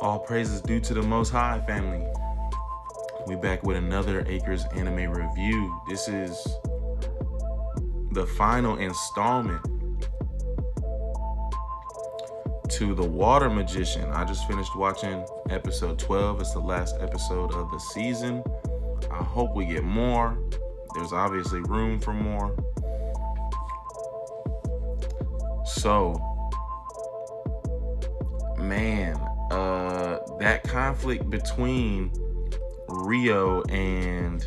All praises due to the Most High, family. We back with another Acres Anime review. This is the final installment to The Water Magician. I just finished watching episode 12. It's the last episode of the season. I hope we get more. There's obviously room for more. So, man, that conflict between Rio and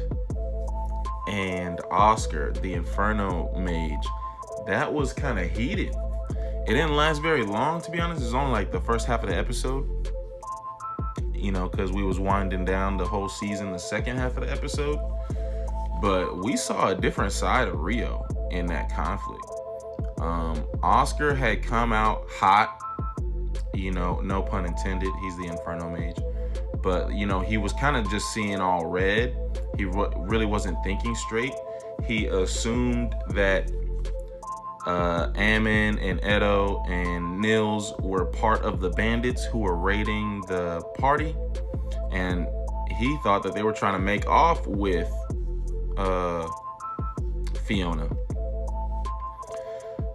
Oscar, the Inferno Mage, that was kind of heated. It didn't last very long, to be honest. It was only like the first half of the episode, because we was winding down the whole season, the second half of the episode. But we saw a different side of Rio in that conflict. Oscar had come out hot, no pun intended. He's the Inferno Mage. But, he was kind of just seeing all red. He really wasn't thinking straight. He assumed that Ammon and Edo and Nils were part of the bandits who were raiding the party. And he thought that they were trying to make off with Fiona.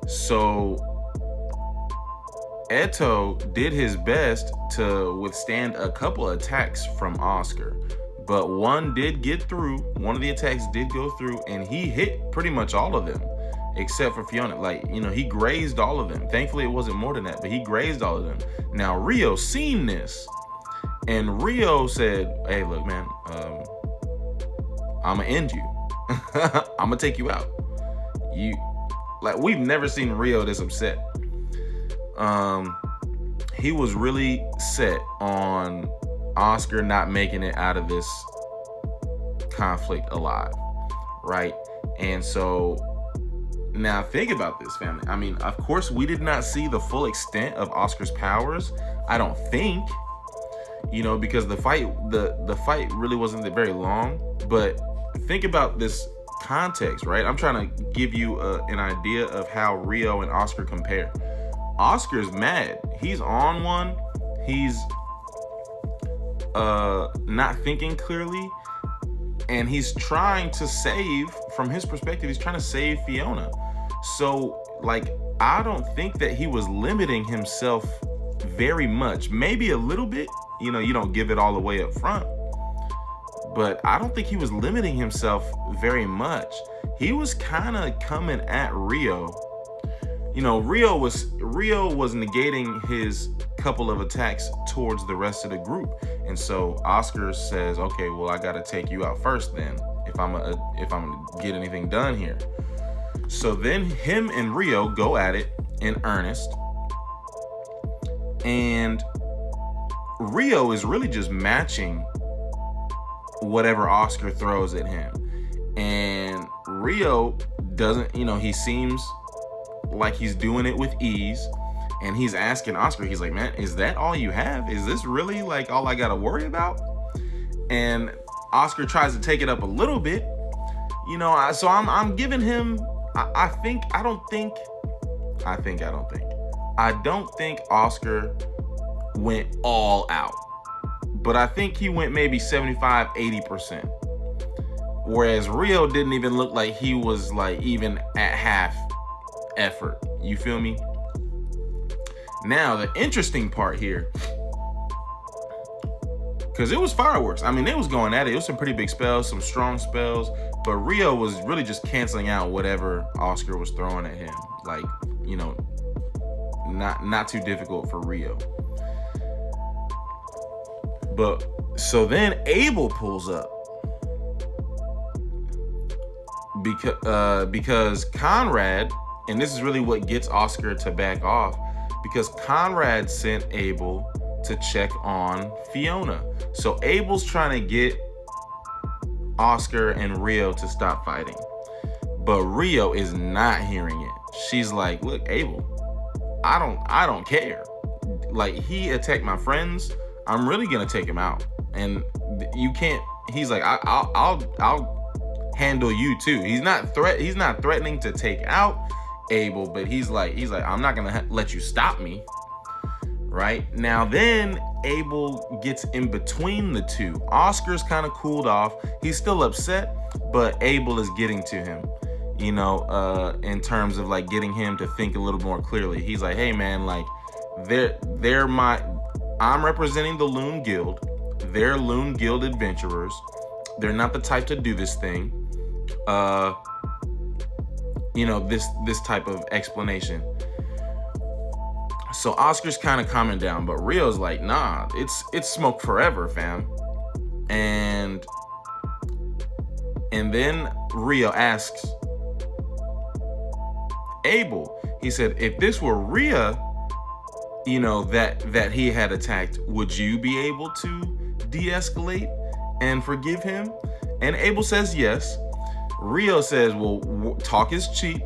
So Eto did his best to withstand a couple of attacks from Oscar, but one did get through. One of the attacks did go through, and he hit pretty much all of them, except for Fiona. He grazed all of them. Thankfully, it wasn't more than that, but he grazed all of them. Now, Rio seen this, and Rio said, "Hey, look, man, I'm gonna end you. I'm gonna take you out. We've never seen Rio this upset." He was really set on Oscar not making it out of this conflict alive, right? And so now think about this, family. I mean, of course, we did not see the full extent of Oscar's powers. I don't think, because the fight really wasn't very long. But think about this context, right? I'm trying to give you an idea of how Rio and Oscar compare. Oscar's mad. He's on one. He's not thinking clearly, and he's trying to save, from his perspective, he's trying to save Fiona. So, I don't think that he was limiting himself very much. Maybe a little bit. You don't give it all away up front. But I don't think he was limiting himself very much. He was kind of coming at Rio. Rio was negating his couple of attacks towards the rest of the group. And so Oscar says, "Okay, well, I got to take you out first then, if I'm gonna get anything done here." So then him and Rio go at it in earnest. And Rio is really just matching whatever Oscar throws at him. And Rio doesn't, he seems like he's doing it with ease. And he's asking Oscar, he's like, "Man, is that all you have? Is this really all I gotta worry about?" And Oscar tries to take it up a little bit. So I'm giving him, I don't think Oscar went all out. But I think he went maybe 75, 80%. Whereas Rio didn't even look like he was even at half effort. You feel me? Now, the interesting part here, because it was fireworks. I mean, they was going at it. It was some pretty big spells, some strong spells. But Rio was really just canceling out whatever Oscar was throwing at him. Not too difficult for Rio. But so then Abel pulls up because Conrad, and this is really what gets Oscar to back off, because Conrad sent Abel to check on Fiona. So Abel's trying to get Oscar and Rio to stop fighting, but Rio is not hearing it. She's like, "Look, Abel, I don't care. He attacked my friends. I'm really gonna take him out, and you can't." He's like, "I'll handle you too." He's not threatening to take out Abel, but he's like, "I'm not gonna let you stop me." right? Now then Abel gets in between the two. Oscar's kind of cooled off. He's still upset, but Abel is getting to him, in terms of like getting him to think a little more clearly. He's like, hey man, like I'm representing the Loon Guild. They're Loon Guild adventurers. They're not the type to do this thing. This type of explanation. So Oscar's kind of calming down, but Rio's like, nah, it's smoke forever, fam. And then Rio asks Abel, he said, if this were Rhea, that he had attacked, would you be able to de-escalate and forgive him? And Abel says yes. Rio says, well, talk is cheap.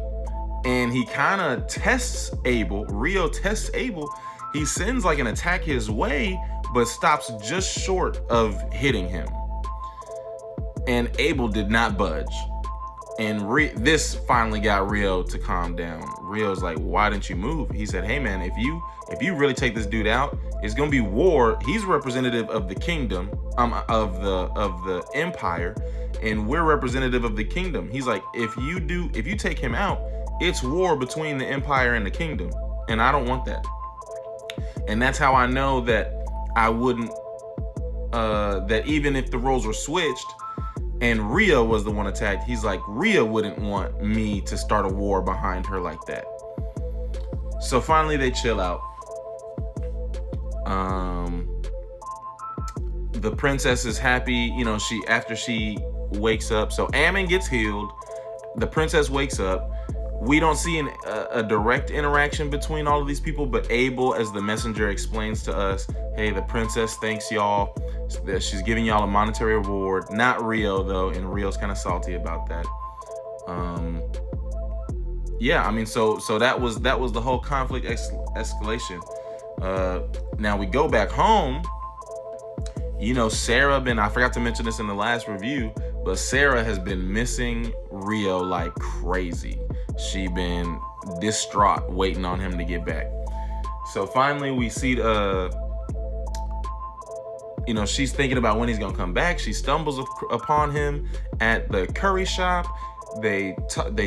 And he kind of tests Abel. Rio tests Abel. He sends like an attack his way, but stops just short of hitting him. And Abel did not budge. And this finally got Rio to calm down. Rio's like, why didn't you move? He said, hey man, if you really take this dude out, it's gonna be war. He's representative of the kingdom, of the empire, and we're representative of the kingdom. He's like, if you take him out, it's war between the empire and the kingdom, and I don't want that. And that's how I know that I wouldn't, that even if the roles were switched and Rio was the one attacked, he's like, Rio wouldn't want me to start a war behind her like that. So finally they chill out. The princess is happy, after she wakes up. So Ammon gets healed. The princess wakes up. We don't see a direct interaction between all of these people, but Abel, as the messenger, explains to us, hey, the princess thanks y'all, that she's giving y'all a monetary reward. Not Rio, though, and Rio's kind of salty about that. So that was the whole conflict escalation. Now we go back home. Sarah I forgot to mention this in the last review, but Sarah has been missing Rio like crazy. She been distraught waiting on him to get back. So finally we see she's thinking about when he's gonna come back. She stumbles upon him at the curry shop. They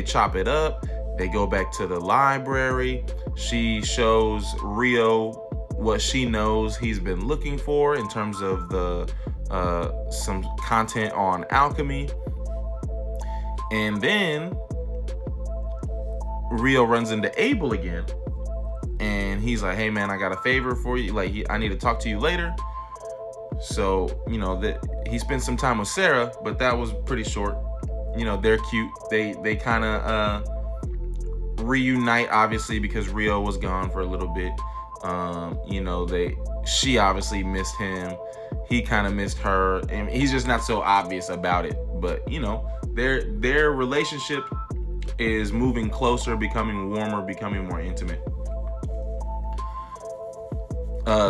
chop it up. They go back to the library. She shows Rio what she knows he's been looking for in terms of some content on alchemy. And then Rio runs into Abel again, and he's like, hey man, I got a favor for you. Like, I need to talk to you later. So, that he spent some time with Sarah, but that was pretty short. They're cute. They kind of reunite, obviously, because Rio was gone for a little bit. She obviously missed him. He kind of missed her, and he's just not so obvious about it. But their relationship is moving closer, becoming warmer, becoming more intimate.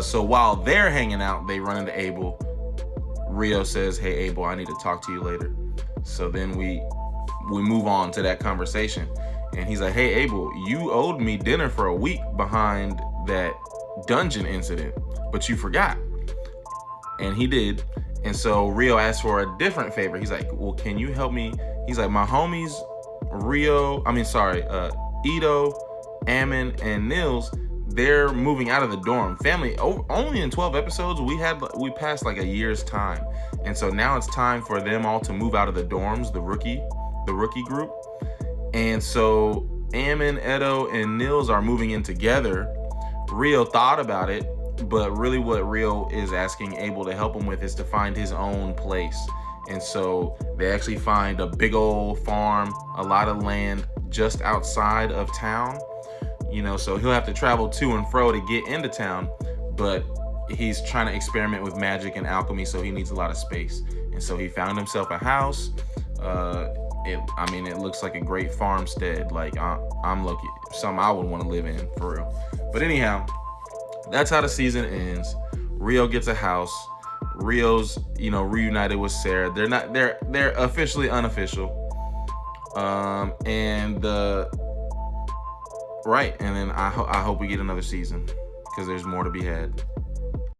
So while they're hanging out, they run into Abel. Rio says, hey Abel, I need to talk to you later. So then we move on to that conversation, and he's like, hey Abel, you owed me dinner for a week behind that dungeon incident, but you forgot. And he did. And so Rio asked for a different favor. He's like, well, can you help me? He's like, my homies Ito, Ammon, and Nils, they're moving out of the dorm. Family, only in 12 episodes, we passed like a year's time. And so now it's time for them all to move out of the dorms, the rookie group. And so Ammon, Edo, and Nils are moving in together. Rio thought about it, but really what Rio is asking Abel to help him with is to find his own place. And so they actually find a big old farm, a lot of land just outside of town. So he'll have to travel to and fro to get into town, but he's trying to experiment with magic and alchemy, so he needs a lot of space. And so he found himself a house. It looks like a great farmstead. Like, I'm lucky, something I would want to live in, for real. But anyhow, that's how the season ends. Rio gets a house. Rio's, reunited with Sarah. They're officially unofficial. And then I hope we get another season. because there's more to be had.